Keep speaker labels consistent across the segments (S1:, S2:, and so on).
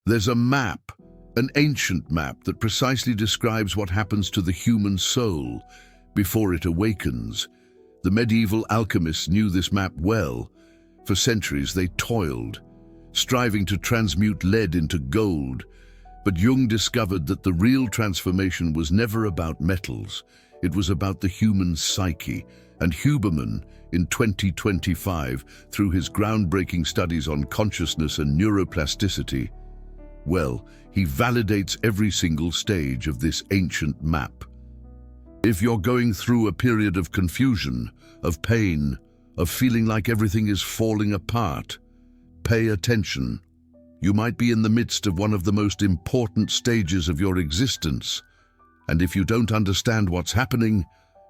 S1: There's a map, an ancient map that precisely describes what happens to the human soul before it awakens. The medieval alchemists knew this map well. For centuries they toiled, striving to transmute lead into gold. But Jung discovered that the real transformation was never about metals. It was about the human psyche. And Huberman, in 2025, through his groundbreaking studies on consciousness and neuroplasticity, well, he validates every single stage of this ancient map. If you're going through a period of confusion, of pain, of feeling like everything is falling apart, pay attention. You might be in the midst of one of the most important stages of your existence, and if you don't understand what's happening,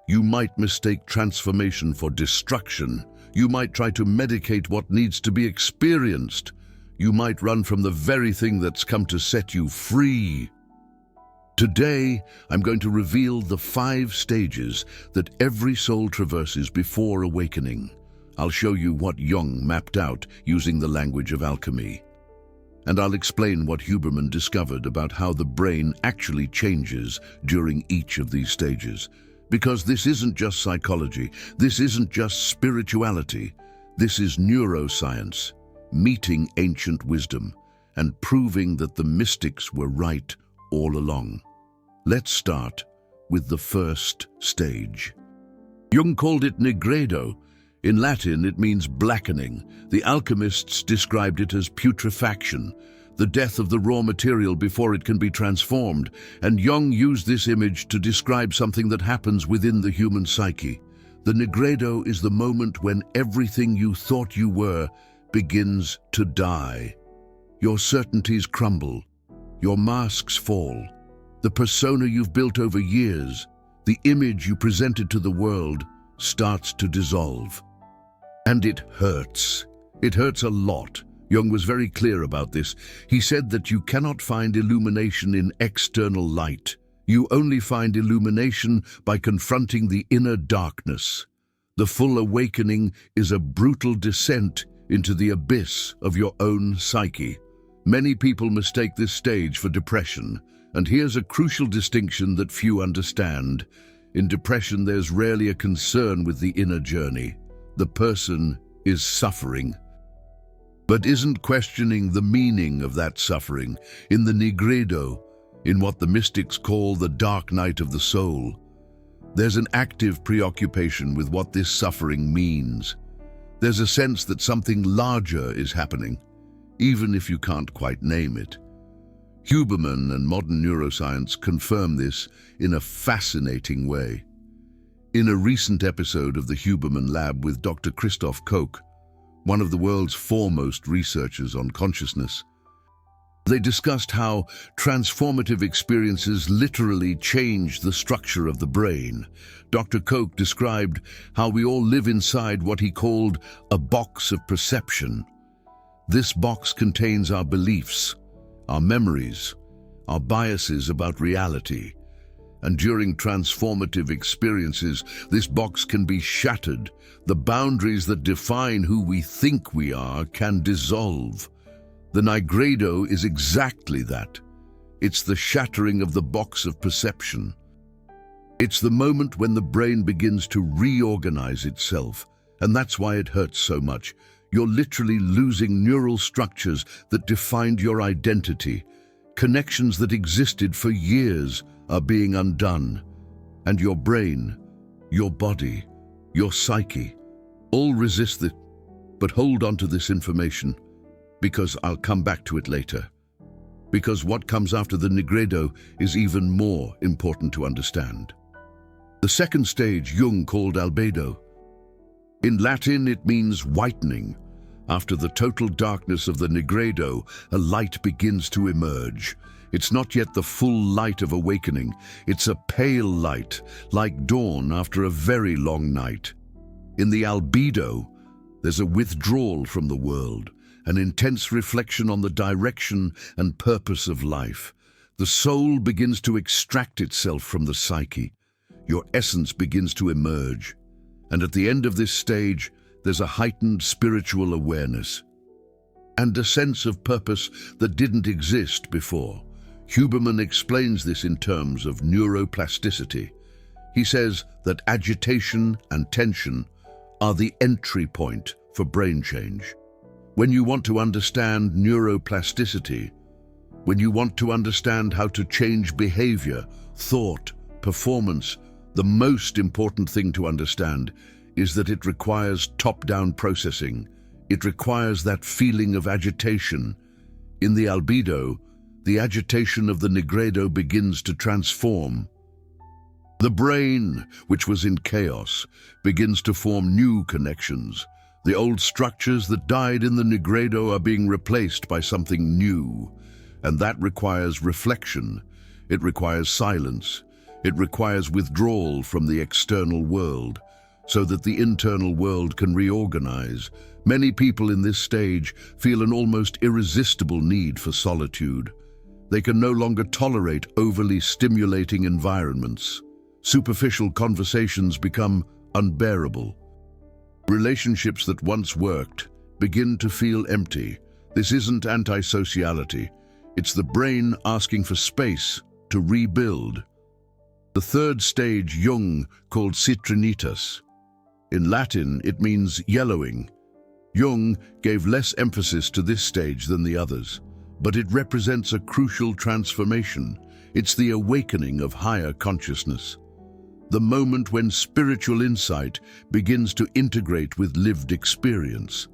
S1: you might mistake transformation for destruction. You might try to medicate what needs to be experienced. You might run from the very thing that's come to set you free. Today, I'm going to reveal the 5 stages that every soul traverses before awakening. I'll show you what Jung mapped out using the language of alchemy. And I'll explain what Huberman discovered about how the brain actually changes during each of these stages. Because this isn't just psychology, this isn't just spirituality, this is neuroscience, meeting ancient wisdom and proving that the mystics were right all along. Let's start with the first stage. Jung called it Nigredo. In Latin, it means blackening. The alchemists described it as putrefaction, the death of the raw material before it can be transformed, and Jung used this image to describe something that happens within the human psyche. The Nigredo is the moment when everything you thought you were begins to die. Your certainties crumble, your masks fall. The persona you've built over years, the image you presented to the world, starts to dissolve. And it hurts. It hurts a lot. Jung was very clear about this. He said that you cannot find illumination in external light. You only find illumination by confronting the inner darkness. The full awakening is a brutal descent into the abyss of your own psyche. Many people mistake this stage for depression, and here's a crucial distinction that few understand. In depression, there's rarely a concern with the inner journey. The person is suffering, but isn't questioning the meaning of that suffering. In the Nigredo, in what the mystics call the dark night of the soul, there's an active preoccupation with what this suffering means. There's a sense that something larger is happening, even if you can't quite name it. Huberman and modern neuroscience confirm this in a fascinating way. In a recent episode of the Huberman Lab with Dr. Christof Koch, one of the world's foremost researchers on consciousness, they discussed how transformative experiences literally change the structure of the brain. Dr. Koch described how we all live inside what he called a box of perception. This box contains our beliefs, our memories, our biases about reality. And during transformative experiences, this box can be shattered. The boundaries that define who we think we are can dissolve. The Nigredo is exactly that. It's the shattering of the box of perception. It's the moment when the brain begins to reorganize itself, and that's why it hurts so much. You're literally losing neural structures that defined your identity. Connections that existed for years are being undone, and your brain, your body, your psyche, all resist it. But hold on to this information, because I'll come back to it later. Because what comes after the Nigredo is even more important to understand. The second stage Jung called Albedo. In Latin, it means whitening. After the total darkness of the Nigredo, a light begins to emerge. It's not yet the full light of awakening. It's a pale light, like dawn after a very long night. In the Albedo, there's a withdrawal from the world, an intense reflection on the direction and purpose of life. The soul begins to extract itself from the psyche. Your essence begins to emerge. And at the end of this stage, there's a heightened spiritual awareness. and a sense of purpose that didn't exist before. Huberman explains this in terms of neuroplasticity. He says that agitation and tension are the entry point for brain change. When you want to understand neuroplasticity, when you want to understand how to change behavior, thought, performance, the most important thing to understand is that it requires top-down processing. It requires that feeling of agitation. In the Albedo, the agitation of the Nigredo begins to transform. The brain, which was in chaos, begins to form new connections. The old structures that died in the Nigredo are being replaced by something new. And that requires reflection. It requires silence. It requires withdrawal from the external world, so that the internal world can reorganize. Many people in this stage feel an almost irresistible need for solitude. They can no longer tolerate overly stimulating environments. Superficial conversations become unbearable. Relationships that once worked begin to feel empty. This isn't antisociality. It's the brain asking for space to rebuild. The third stage Jung called Citrinitas. In Latin, it means yellowing. Jung gave less emphasis to this stage than the others, but it represents a crucial transformation. It's the awakening of higher consciousness. The moment when spiritual insight begins to integrate with lived experience.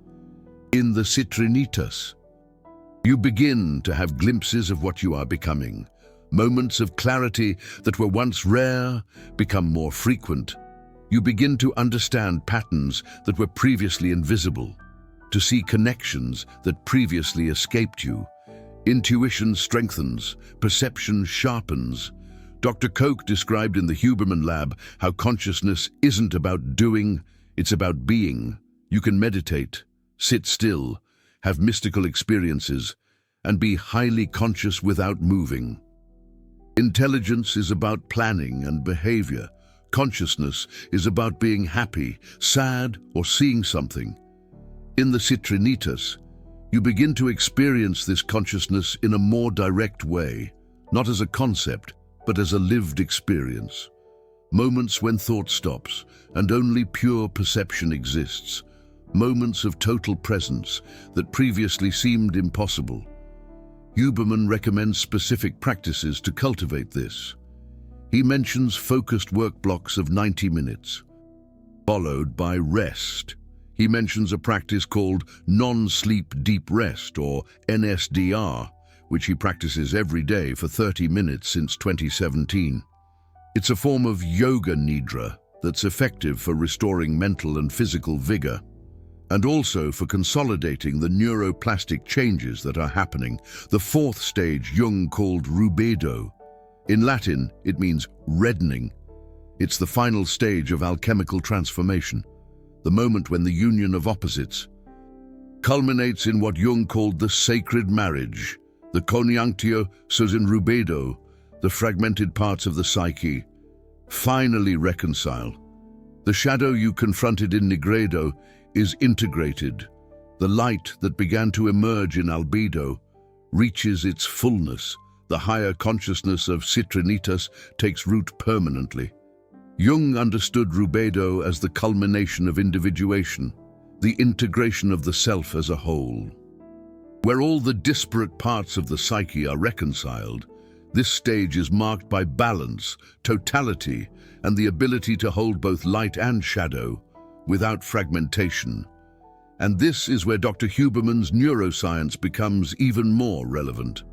S1: In the Citrinitas, you begin to have glimpses of what you are becoming. Moments of clarity that were once rare become more frequent. You begin to understand patterns that were previously invisible, to see connections that previously escaped you. Intuition strengthens, perception sharpens. Dr. Koch described in the Huberman Lab how consciousness isn't about doing, it's about being. You can meditate, sit still, have mystical experiences, and be highly conscious without moving. Intelligence is about planning and behavior. Consciousness is about being happy, sad, or seeing something. In the Citrinitas, you begin to experience this consciousness in a more direct way, not as a concept, but as a lived experience. Moments when thought stops and only pure perception exists. Moments of total presence that previously seemed impossible. Huberman recommends specific practices to cultivate this. He mentions focused work blocks of 90 minutes, followed by rest. He mentions a practice called non-sleep deep rest, or NSDR, which he practices every day for 30 minutes since 2017. It's a form of yoga nidra that's effective for restoring mental and physical vigor, and also for consolidating the neuroplastic changes that are happening. The fourth stage Jung called Rubedo. In Latin, it means reddening. It's the final stage of alchemical transformation, the moment when the union of opposites culminates in what Jung called the sacred marriage. The conjunctio sus in Rubedo, the fragmented parts of the psyche, finally reconcile. The shadow you confronted in Nigredo is integrated. The light that began to emerge in Albedo reaches its fullness. The higher consciousness of Citrinitas takes root permanently. Jung understood Rubedo as the culmination of individuation, the integration of the self as a whole. Where all the disparate parts of the psyche are reconciled, this stage is marked by balance, totality, and the ability to hold both light and shadow without fragmentation. And this is where Dr. Huberman's neuroscience becomes even more relevant.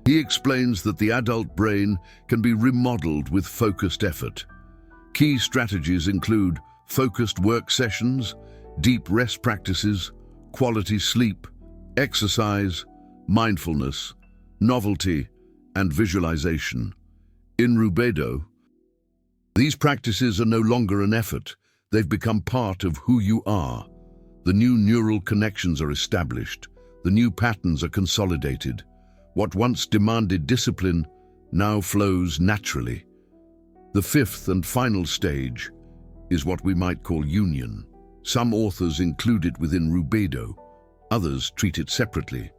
S1: He explains that the adult brain can be remodeled with focused effort. Key strategies include focused work sessions, deep rest practices, quality sleep, exercise, mindfulness, novelty, and visualization. In Rubedo, these practices are no longer an effort. They've become part of who you are. The new neural connections are established. The new patterns are consolidated. What once demanded discipline now flows naturally. The fifth and final stage is what we might call union. Some authors include it within Rubedo. others treat it separately.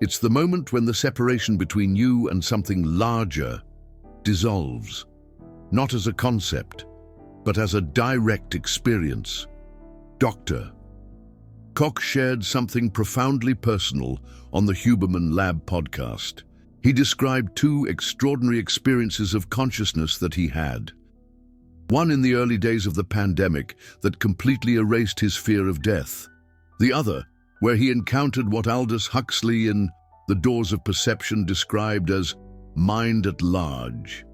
S1: It's the moment when the separation between you and something larger dissolves, not as a concept, but as a direct experience. Dr. Koch shared something profoundly personal on the Huberman Lab podcast. He described two extraordinary experiences of consciousness that he had. One in the early days of the pandemic that completely erased his fear of death. The other, where he encountered what Aldous Huxley in The Doors of Perception described as mind at large.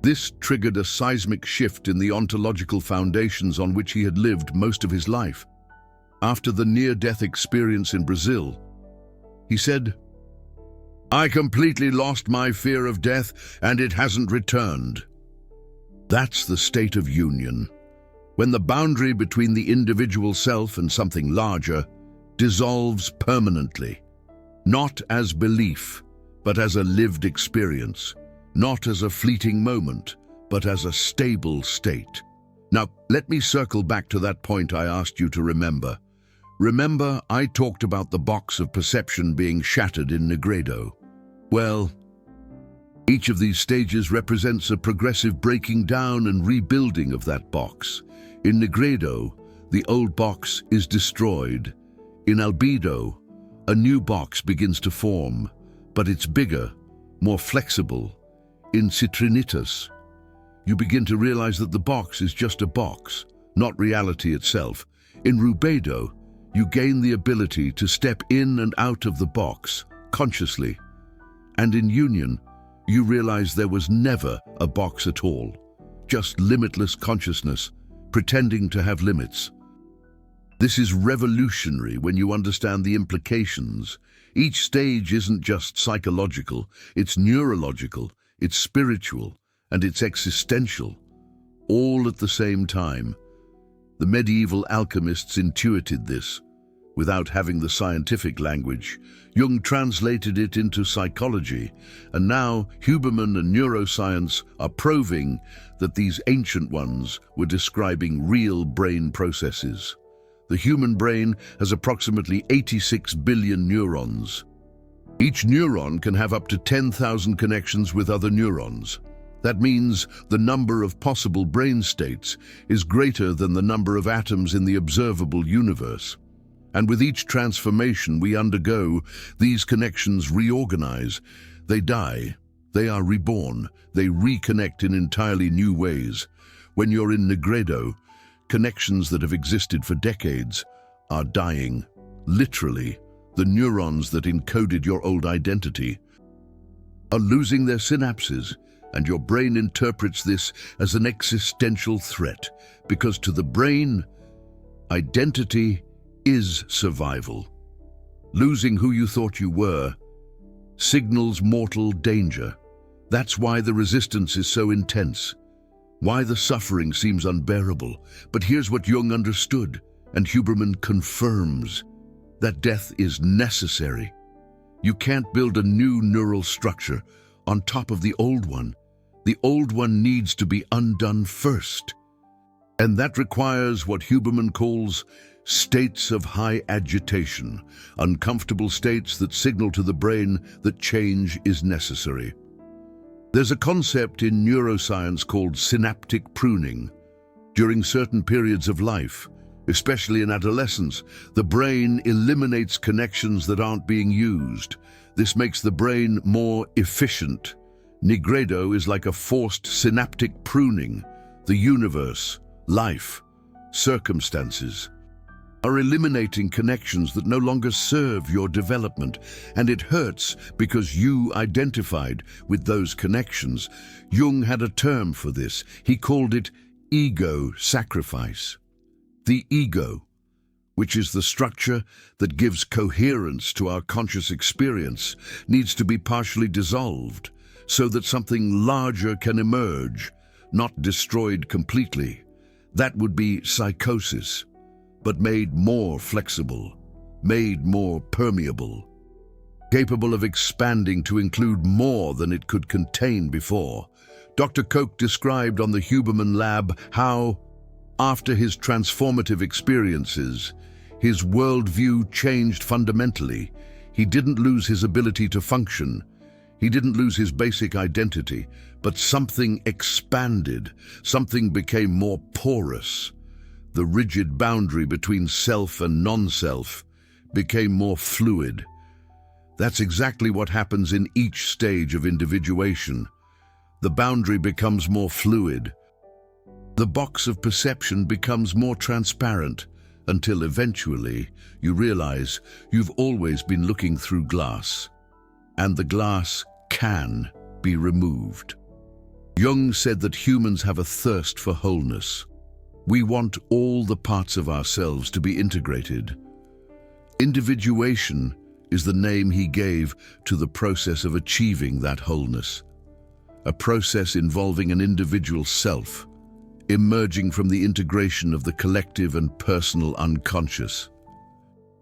S1: This triggered a seismic shift in the ontological foundations on which he had lived most of his life. After the near-death experience in Brazil, he said, "I completely lost my fear of death, and it hasn't returned." That's the state of union, when the boundary between the individual self and something larger dissolves permanently, not as belief, but as a lived experience, not as a fleeting moment, but as a stable state. Now, let me circle back to that point I asked you to remember. Remember, I talked about the box of perception being shattered in Nigredo. Well, each of these stages represents a progressive breaking down and rebuilding of that box. In Nigredo, the old box is destroyed. In Albedo, a new box begins to form, but it's bigger, more flexible. In Citrinitas, you begin to realize that the box is just a box, not reality itself. In Rubedo, you gain the ability to step in and out of the box consciously. And in union, you realize there was never a box at all, just limitless consciousness, pretending to have limits. This is revolutionary when you understand the implications. Each stage isn't just psychological, it's neurological, it's spiritual, and it's existential, all at the same time. The medieval alchemists intuited this. Without having the scientific language, Jung translated it into psychology, and now Huberman and neuroscience are proving that these ancient ones were describing real brain processes. The human brain has approximately 86 billion neurons. Each neuron can have up to 10,000 connections with other neurons. That means the number of possible brain states is greater than the number of atoms in the observable universe. And with each transformation we undergo, these connections reorganize. They die, they are reborn, they reconnect in entirely new ways. When you're in Nigredo, connections that have existed for decades are dying. Literally, the neurons that encoded your old identity are losing their synapses, and your brain interprets this as an existential threat, because to the brain, identity is survival. Losing who you thought you were signals mortal danger. That's why the resistance is so intense, why the suffering seems unbearable. But here's what Jung understood, and Huberman confirms, that death is necessary. You can't build a new neural structure on top of the old one. The old one needs to be undone first. And that requires what Huberman calls states of high agitation, uncomfortable states that signal to the brain that change is necessary. There's a concept in neuroscience called synaptic pruning. During certain periods of life, especially in adolescence, the brain eliminates connections that aren't being used. This makes the brain more efficient. Nigredo is like a forced synaptic pruning. The universe, life, circumstances are eliminating connections that no longer serve your development, and it hurts because you identified with those connections. Jung had a term for this. He called it ego sacrifice. The ego, which is the structure that gives coherence to our conscious experience, needs to be partially dissolved so that something larger can emerge, not destroyed completely. That would be psychosis, but made more flexible, made more permeable, capable of expanding to include more than it could contain before. Dr. Koch described on the Huberman Lab how, after his transformative experiences, His worldview changed fundamentally. He didn't lose his ability to function. He didn't lose his basic identity, but something expanded. Something became more porous. The rigid boundary between self and non-self became more fluid. That's exactly what happens in each stage of individuation. The boundary becomes more fluid. The box of perception becomes more transparent, until eventually you realize you've always been looking through glass, and the glass can be removed. Jung said that humans have a thirst for wholeness. We want all the parts of ourselves to be integrated. Individuation is the name he gave to the process of achieving that wholeness, a process involving an individual self, emerging from the integration of the collective and personal unconscious.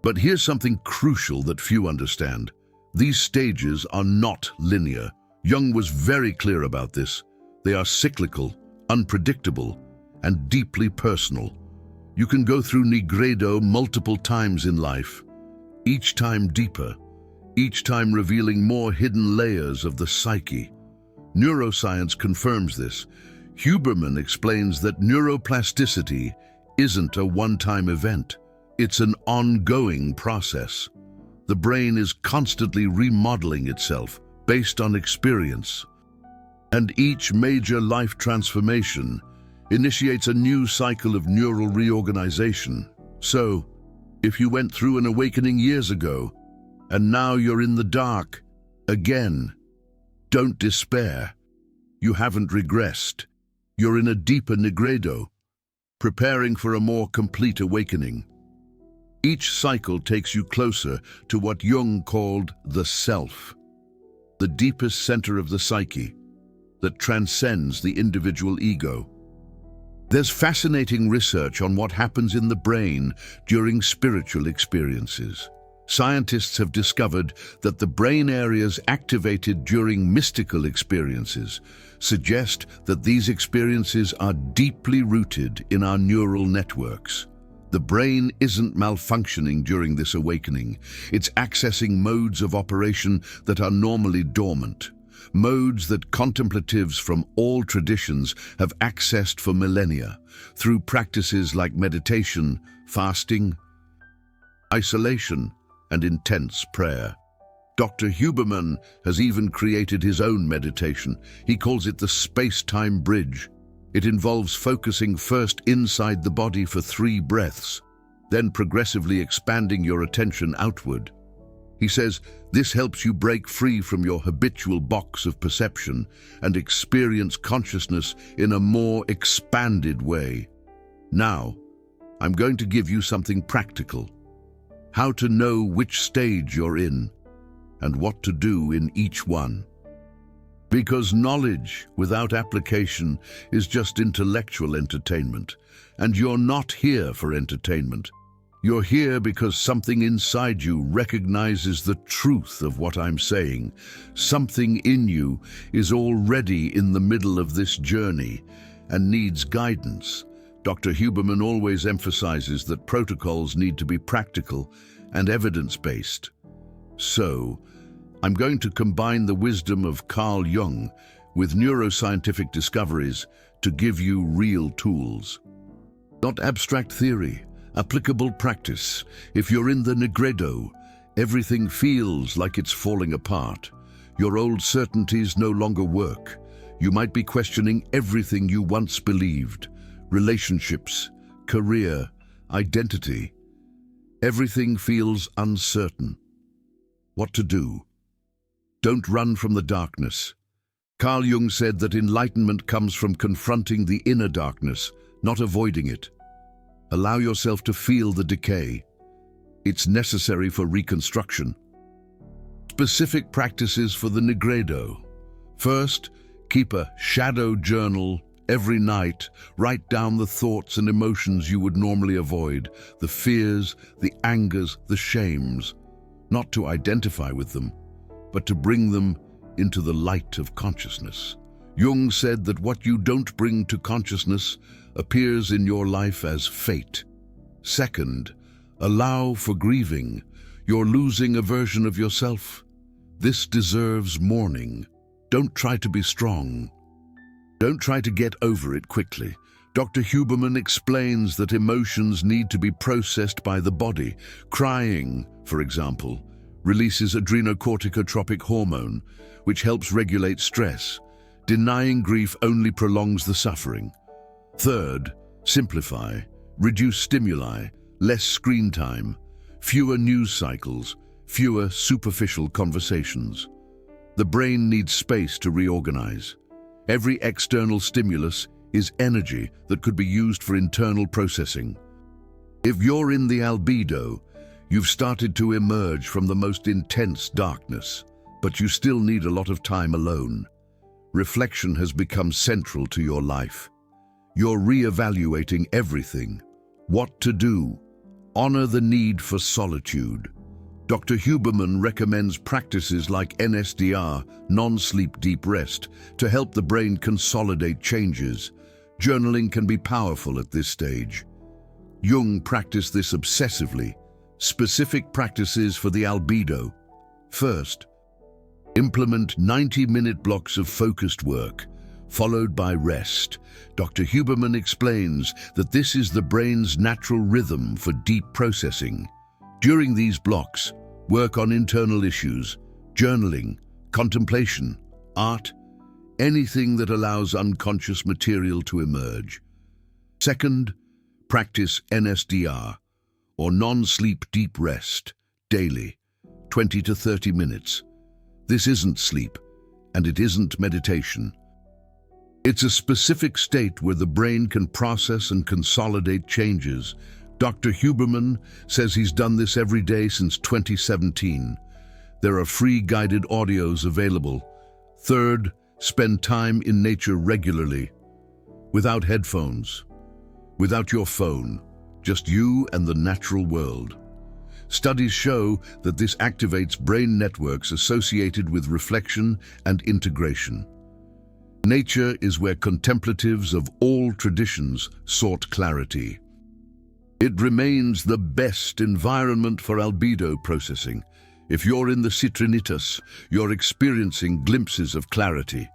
S1: But here's something crucial that few understand. These stages are not linear. Jung was very clear about this. They are cyclical, unpredictable, and deeply personal. You can go through Nigredo multiple times in life, each time deeper, each time revealing more hidden layers of the psyche. Neuroscience confirms this. Huberman explains that neuroplasticity isn't a one-time event. It's an ongoing process. The brain is constantly remodeling itself based on experience. And each major life transformation initiates a new cycle of neural reorganization. So, if you went through an awakening years ago, and now you're in the dark again, don't despair. You haven't regressed. You're in a deeper Nigredo, preparing for a more complete awakening. Each cycle takes you closer to what Jung called the self, the deepest center of the psyche that transcends the individual ego. There's fascinating research on what happens in the brain during spiritual experiences. Scientists have discovered that the brain areas activated during mystical experiences suggest that these experiences are deeply rooted in our neural networks. The brain isn't malfunctioning during this awakening. It's accessing modes of operation that are normally dormant, modes that contemplatives from all traditions have accessed for millennia through practices like meditation, fasting, isolation, and intense prayer. Dr. Huberman has even created his own meditation. He calls it the space-time bridge. It involves focusing first inside the body for 3 breaths, then progressively expanding your attention outward. He says this helps you break free from your habitual box of perception and experience consciousness in a more expanded way. Now, I'm going to give you something practical. How to know which stage you're in and what to do in each one. Because knowledge without application is just intellectual entertainment, and you're not here for entertainment. You're here because something inside you recognizes the truth of what I'm saying. Something in you is already in the middle of this journey and needs guidance. Dr. Huberman always emphasizes that protocols need to be practical and evidence-based. So, I'm going to combine the wisdom of Carl Jung with neuroscientific discoveries to give you real tools. Not abstract theory, applicable practice. If you're in the Nigredo, everything feels like it's falling apart. Your old certainties no longer work. You might be questioning everything you once believed. Relationships, career, identity. Everything feels uncertain. What to do? Don't run from the darkness. Carl Jung said that enlightenment comes from confronting the inner darkness, not avoiding it. Allow yourself to feel the decay. It's necessary for reconstruction. Specific practices for the Nigredo. First, keep a shadow journal every night. Write down the thoughts and emotions you would normally avoid, the fears, the angers, the shames, not to identify with them, but to bring them into the light of consciousness. Jung said that what you don't bring to consciousness appears in your life as fate. Second, Allow for grieving. You're losing a version of yourself. This deserves mourning. Don't try to be strong. Don't try to get over it quickly. Dr. Huberman explains that emotions need to be processed by the body. Crying, for example, releases adrenocorticotropic hormone, which helps regulate stress. Denying grief only prolongs the suffering. Third, simplify. Reduce stimuli, less screen time, fewer news cycles, fewer superficial conversations. The brain needs space to reorganize. Every external stimulus is energy that could be used for internal processing. If you're in the albedo, you've started to emerge from the most intense darkness, but you still need a lot of time alone. Reflection has become central to your life. You're re-evaluating everything. What to do? Honor the need for solitude. Dr. Huberman recommends practices like NSDR, non-sleep deep rest, to help the brain consolidate changes. Journaling can be powerful at this stage. Jung practiced this obsessively. Specific practices for the albedo. First, implement 90-minute blocks of focused work, followed by rest. Dr. Huberman explains that this is the brain's natural rhythm for deep processing. During these blocks, work on internal issues, journaling, contemplation, art, anything that allows unconscious material to emerge. Second, practice NSDR, or non-sleep deep rest, daily, 20 to 30 minutes. This isn't sleep, and it isn't meditation. It's a specific state where the brain can process and consolidate changes. Dr. Huberman says he's done this every day since 2017. There are free guided audios available. Third, spend time in nature regularly, without headphones, without your phone, just you and the natural world. Studies show that this activates brain networks associated with reflection and integration. Nature is where contemplatives of all traditions sought clarity. It remains the best environment for albedo processing. If you're in the Citrinitas, you're experiencing glimpses of clarity,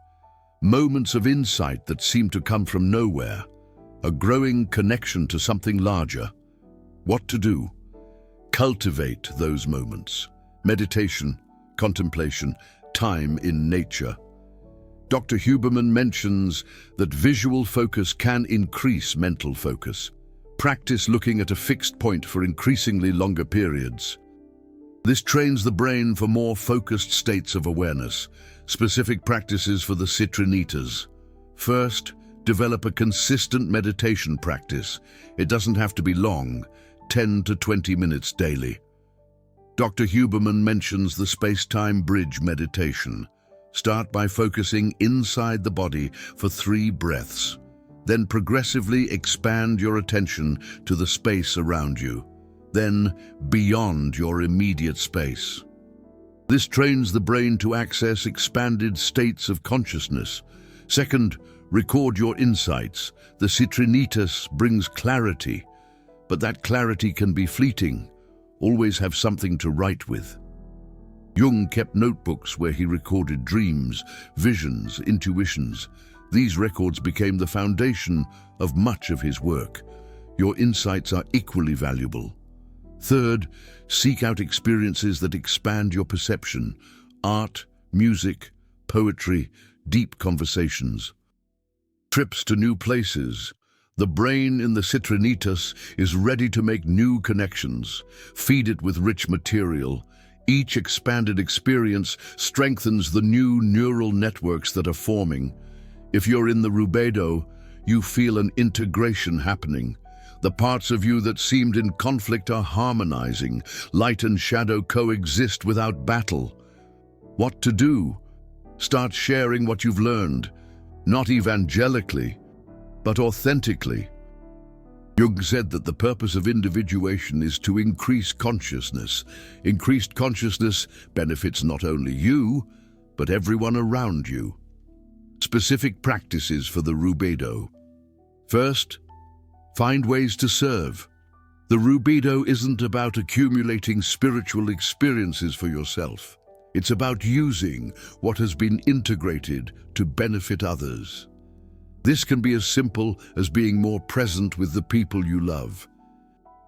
S1: moments of insight that seem to come from nowhere, a growing connection to something larger. What to do? Cultivate those moments. Meditation, contemplation, time in nature. Dr. Huberman mentions that visual focus can increase mental focus. Practice looking at a fixed point for increasingly longer periods. This trains the brain for more focused states of awareness. Specific practices for the Citrinitas. First, develop a consistent meditation practice. It doesn't have to be long, 10 to 20 minutes daily. Dr. Huberman mentions the space-time bridge meditation. Start by focusing inside the body for 3 breaths. Then progressively expand your attention to the space around you. Then beyond your immediate space. This trains the brain to access expanded states of consciousness. Second, record your insights. The Citrinitas brings clarity, but that clarity can be fleeting. Always have something to write with. Jung kept notebooks where he recorded dreams, visions, intuitions. These records became the foundation of much of his work. Your insights are equally valuable. Third, seek out experiences that expand your perception. Art, music, poetry, deep conversations. Trips to new places. The brain in the Citrinitas is ready to make new connections. Feed it with rich material. Each expanded experience strengthens the new neural networks that are forming. If you're in the Rubedo, you feel an integration happening. The parts of you that seemed in conflict are harmonizing. Light and shadow coexist without battle. What to do? Start sharing what you've learned, not evangelically, but authentically. Jung said that the purpose of individuation is to increase consciousness. Increased consciousness benefits not only you, but everyone around you. Specific practices for the Rubedo. First, find ways to serve. The Rubedo isn't about accumulating spiritual experiences for yourself. It's about using what has been integrated to benefit others. This can be as simple as being more present with the people you love,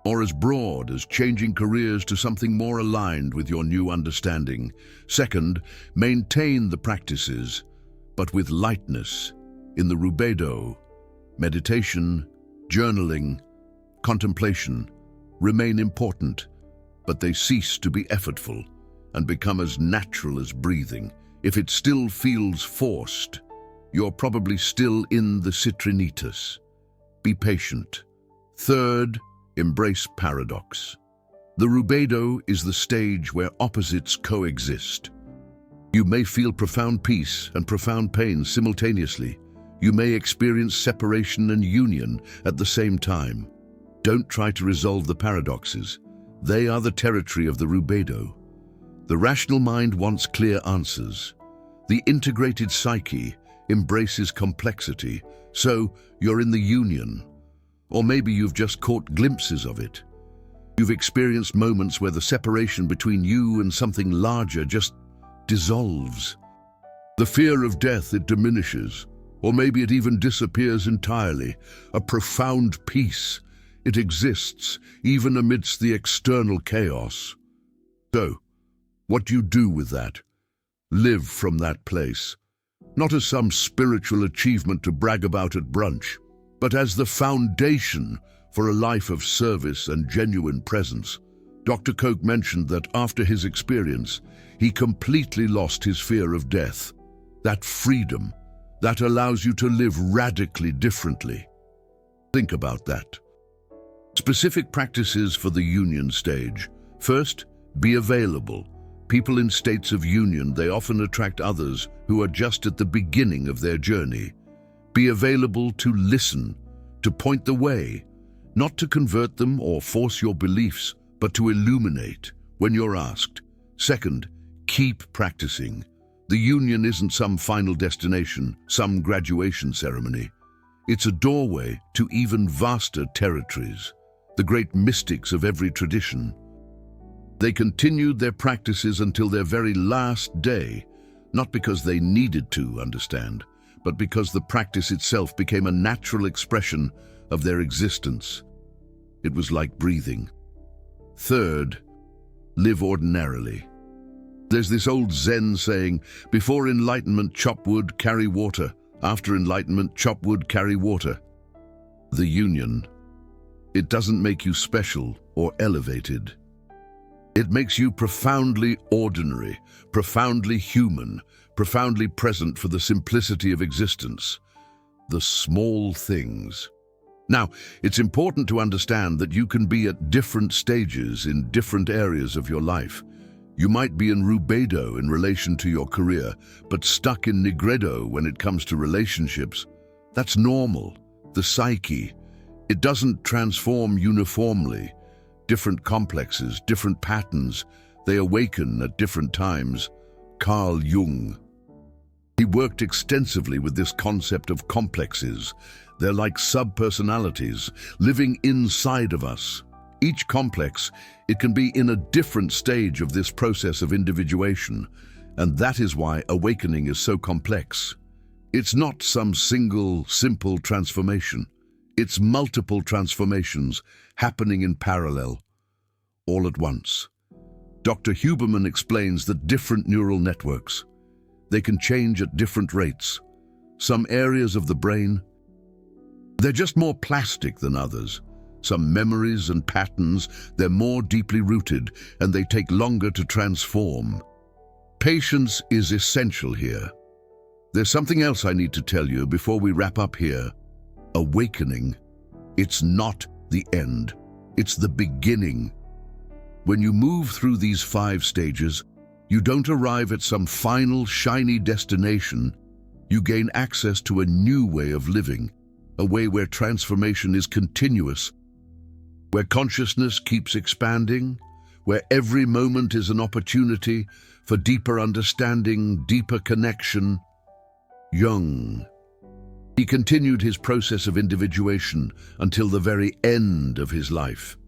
S1: or as broad as changing careers to something more aligned with your new understanding. Second, maintain the practices, but with lightness. In the Rubedo, meditation, journaling, contemplation remain important, but they cease to be effortful and become as natural as breathing. If it still feels forced, you're probably still in the Citrinitas. Be patient. Third, embrace paradox. The Rubedo is the stage where opposites coexist. You may feel profound peace and profound pain simultaneously. You may experience separation and union at the same time. Don't try to resolve the paradoxes. They are the territory of the Rubedo. The rational mind wants clear answers. The integrated psyche embraces complexity. So you're in the union. Or maybe you've just caught glimpses of it. You've experienced moments where the separation between you and something larger just dissolves. The fear of death, it diminishes. Or maybe it even disappears entirely. A profound peace. It exists, even amidst the external chaos. So, what do you do with that? Live from that place. Not as some spiritual achievement to brag about at brunch, but as the foundation for a life of service and genuine presence. Dr. Koch mentioned that after his experience, he completely lost his fear of death. That freedom, that allows you to live radically differently. Think about that. Specific practices for the union stage. First, be available. People in states of union, they often attract others who are just at the beginning of their journey. Be available to listen, to point the way, not to convert them or force your beliefs, but to illuminate when you're asked. Second, keep practicing. The union isn't some final destination, some graduation ceremony. It's a doorway to even vaster territories, the great mystics of every tradition. They continued their practices until their very last day, not because they needed to understand, but because the practice itself became a natural expression of their existence. It was like breathing. Third, live ordinarily. There's this old Zen saying, before enlightenment, chop wood, carry water. After enlightenment, chop wood, carry water. The union. It doesn't make you special or elevated. It makes you profoundly ordinary, profoundly human, profoundly present for the simplicity of existence. The small things. Now, it's important to understand that you can be at different stages in different areas of your life. You might be in Rubedo in relation to your career, but stuck in Nigredo when it comes to relationships. That's normal. The psyche. It doesn't transform uniformly. Different complexes, different patterns, they awaken at different times. Carl Jung. He worked extensively with this concept of complexes. They're like sub-personalities living inside of us. Each complex, it can be in a different stage of this process of individuation, and that is why awakening is so complex. It's not some single, simple transformation. It's multiple transformations happening in parallel, all at once. Dr. Huberman explains that different neural networks, they can change at different rates. Some areas of the brain, they're just more plastic than others. Some memories and patterns, they're more deeply rooted and they take longer to transform. Patience is essential here. There's something else I need to tell you before we wrap up here. Awakening, it's not the end, it's the beginning. When you move through these 5 stages, you don't arrive at some final shiny destination. You gain access to a new way of living, a way where transformation is continuous, where consciousness keeps expanding, where every moment is an opportunity for deeper understanding, deeper connection. Jung. He continued his process of individuation until the very end of his life.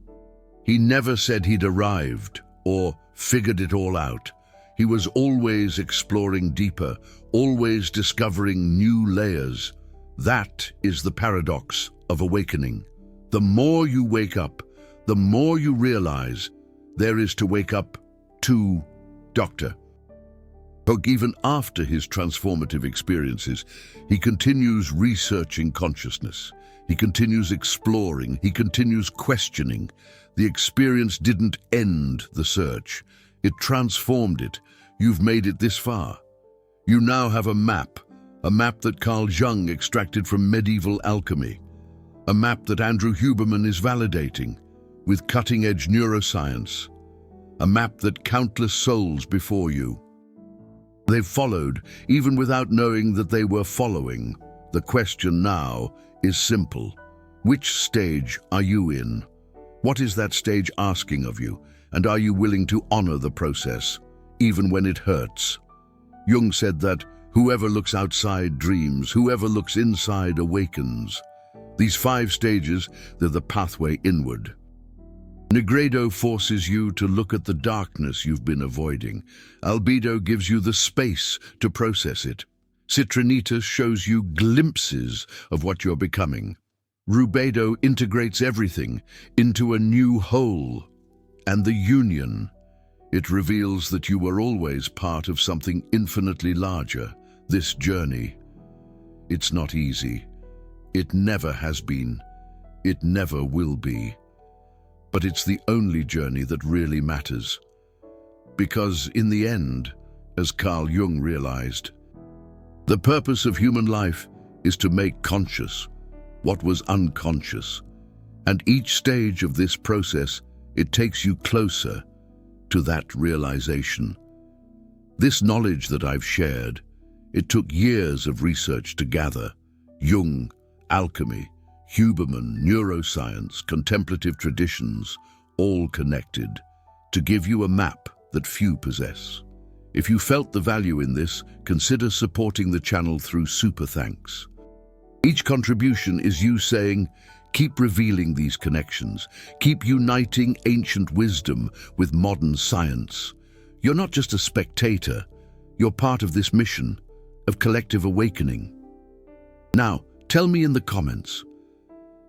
S1: He never said he'd arrived or figured it all out. He was always exploring deeper, always discovering new layers. That is the paradox of awakening. The more you wake up, the more you realize there is to wake up to. Dr. Koch, even after his transformative experiences, he continues researching consciousness. He continues exploring. He continues questioning. The experience didn't end the search. It transformed it. You've made it this far. You now have a map that Carl Jung extracted from medieval alchemy, a map that Andrew Huberman is validating with cutting-edge neuroscience, a map that countless souls before you they've followed, even without knowing that they were following. The question now is simple. Which stage are you in? What is that stage asking of you? And are you willing to honor the process, even when it hurts? Jung said that whoever looks outside dreams, whoever looks inside awakens. These 5 stages, they're the pathway inward. Nigredo forces you to look at the darkness you've been avoiding. Albedo gives you the space to process it. Citrinitas shows you glimpses of what you're becoming. Rubedo integrates everything into a new whole. And the union, it reveals that you were always part of something infinitely larger. This journey, it's not easy. It never has been. It never will be. But it's the only journey that really matters. Because in the end, as Carl Jung realized, the purpose of human life is to make conscious what was unconscious. And each stage of this process, it takes you closer to that realization. This knowledge that I've shared, it took years of research to gather. Jung, alchemy, Huberman, neuroscience, contemplative traditions, all connected, to give you a map that few possess. If you felt the value in this, consider supporting the channel through super thanks. Each contribution is you saying, keep revealing these connections, keep uniting ancient wisdom with modern science. You're not just a spectator, you're part of this mission of collective awakening. Now, tell me in the comments,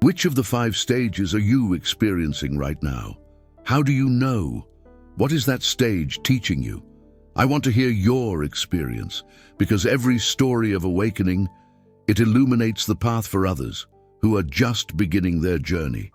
S1: which of the 5 stages are you experiencing right now? How do you know? What is that stage teaching you? I want to hear your experience, because every story of awakening, it illuminates the path for others who are just beginning their journey.